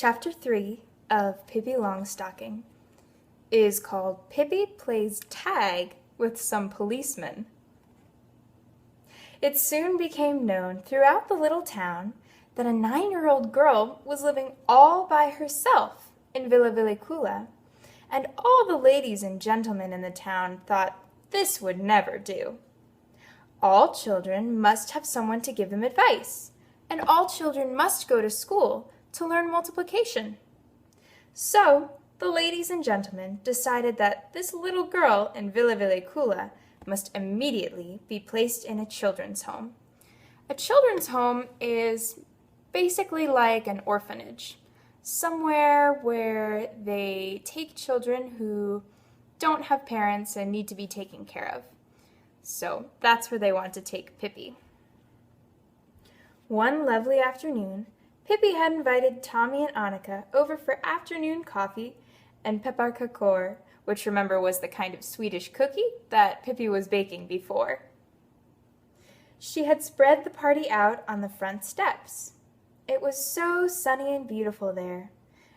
Chapter 3 of Pippi Longstocking is called Pippi Plays Tag with Some Policemen. It soon became known throughout the little town that a 9-year-old girl was living all by herself in Villa Villicula, and all the ladies and gentlemen in the town thought this would never do. All children must have someone to give them advice, and all children must go to school to learn multiplication. So the ladies and gentlemen decided that this little girl in Villa Villicula must immediately be placed in a children's home. A children's home is basically like an orphanage, somewhere where they take children who don't have parents and need to be taken care of. So that's where they want to take Pippi. One lovely afternoon, Pippi had invited Tommy and Annika over for afternoon coffee and pepparkakor, which remember was the kind of Swedish cookie that Pippi was baking before. She had spread the party out on the front steps. It was so sunny and beautiful there,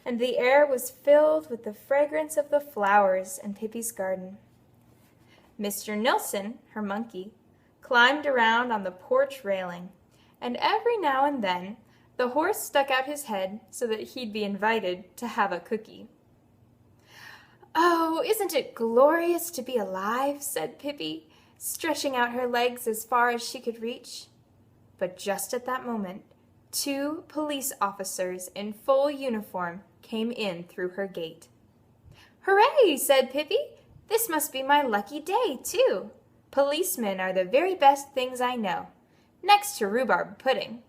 and the air was filled with the fragrance of the flowers in Pippi's garden. Mr. Nilsson, her monkey, climbed around on the porch railing, and every now and then the horse stuck out his head so that he'd be invited to have a cookie. "Oh, isn't it glorious to be alive?" said Pippi, stretching out her legs as far as she could reach. But just at that moment, 2 police officers in full uniform came in through her gate. "Hooray!" said Pippi. "This must be my lucky day, too. Policemen are the very best things I know, next to rhubarb pudding."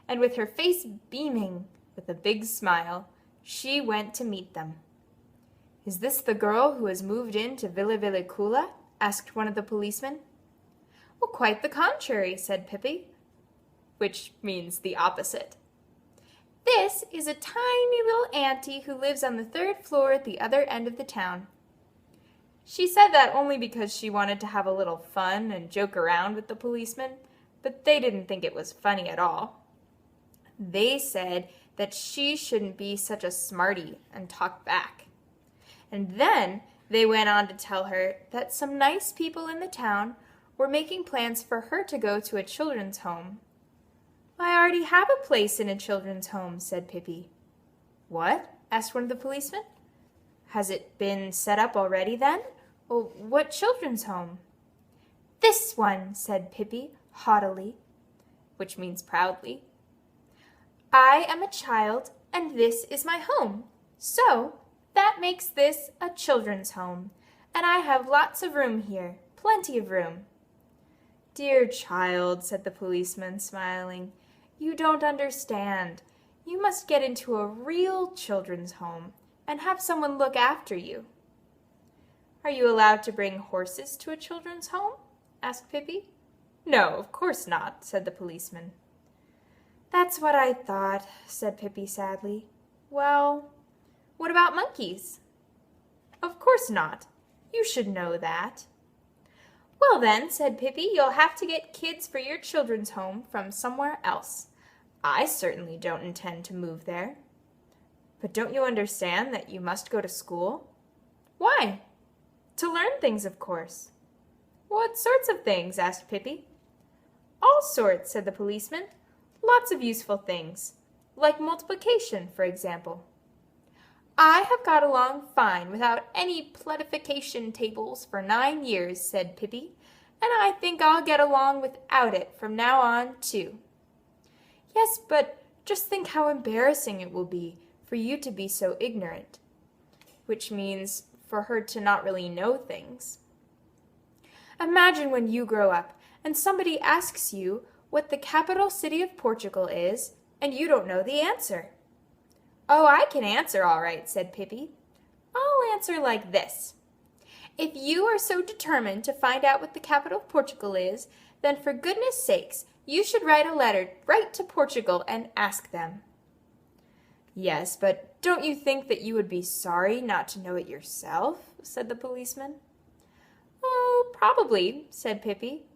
And with her face beaming with a big smile, she went to meet them. "Is this the girl who has moved into Villa Villicula?" asked one of the policemen. "Well, quite the contrary," said Pippi, which means the opposite. "This is a tiny little auntie who lives on the 3rd floor at the other end of the town." She said that only because she wanted to have a little fun and joke around with the policemen, but they didn't think it was funny at all. They said that she shouldn't be such a smarty and talk back. And then they went on to tell her that some nice people in the town were making plans for her to go to a children's home. "I already have a place in a children's home," said Pippi. "What?" asked one of the policemen. "Has it been set up already then? Well, what children's home?" "This one," said Pippi haughtily, which means proudly. "I am a child, and this is my home. So that makes this a children's home, and I have lots of room here, plenty of room." "Dear child," said the policeman, smiling, "you don't understand. You must get into a real children's home and have someone look after you." "Are you allowed to bring horses to a children's home?" asked Pippi. "No, of course not," said the policeman. "That's what I thought," said Pippi sadly. "Well, what about monkeys?" "Of course not. You should know that." "Well then," said Pippi, "you'll have to get kids for your children's home from somewhere else. I certainly don't intend to move there." "But don't you understand that you must go to school?" "Why?" "To learn things, of course." "What sorts of things?" asked Pippi. "All sorts," said the policeman. "Lots of useful things, like multiplication, for example." "I have got along fine without any pletification tables for 9 years," said Pippi, "and I think I'll get along without it from now on, too." "Yes, but just think how embarrassing it will be for you to be so ignorant," which means for her to not really know things. "Imagine when you grow up and somebody asks you what the capital city of Portugal is, and you don't know the answer." "Oh, I can answer all right," said Pippi. "I'll answer like this. If you are so determined to find out what the capital of Portugal is, then for goodness sakes, you should write a letter right to Portugal and ask them." "Yes, but don't you think that you would be sorry not to know it yourself?" said the policeman. "Oh, probably," said Pippi.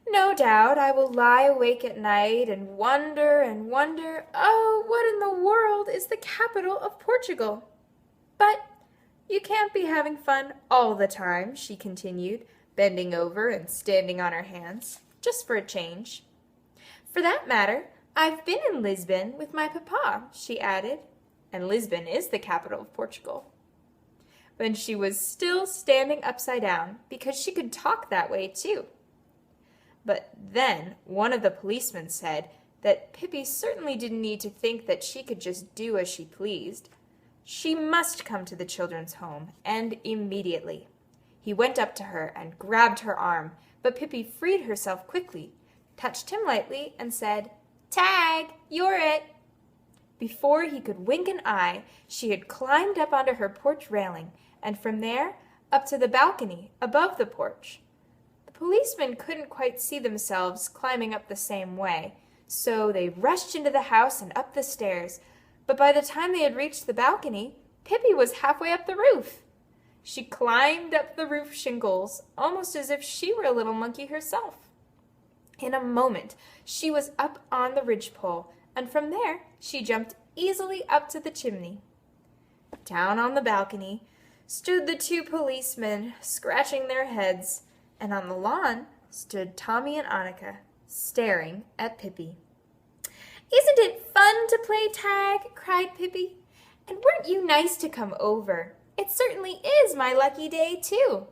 No doubt I will lie awake at night and wonder, oh, what in the world is the capital of Portugal? But you can't be having fun all the time, she continued, bending over and standing on her hands, just for a change. For that matter, I've been in Lisbon with my papa, she added, and Lisbon is the capital of Portugal. But she was still standing upside down because she could talk that way too. But then one of the policemen said that Pippi certainly didn't need to think that she could just do as she pleased. She must come to the children's home, and immediately. He went up to her and grabbed her arm, but Pippi freed herself quickly, touched him lightly, and said, "Tag, you're it." Before he could wink an eye, she had climbed up onto her porch railing, and from there up to the balcony above the porch. The policemen couldn't quite see themselves climbing up the same way, so they rushed into the house and up the stairs, but by the time they had reached the balcony, Pippi was halfway up the roof. She climbed up the roof shingles, almost as if she were a little monkey herself. In a moment, she was up on the ridgepole, and from there she jumped easily up to the chimney. Down on the balcony stood the two policemen, scratching their heads, and on the lawn stood Tommy and Annika, staring at Pippi. "Isn't it fun to play tag?" cried Pippi. "And weren't you nice to come over? It certainly is my lucky day, too."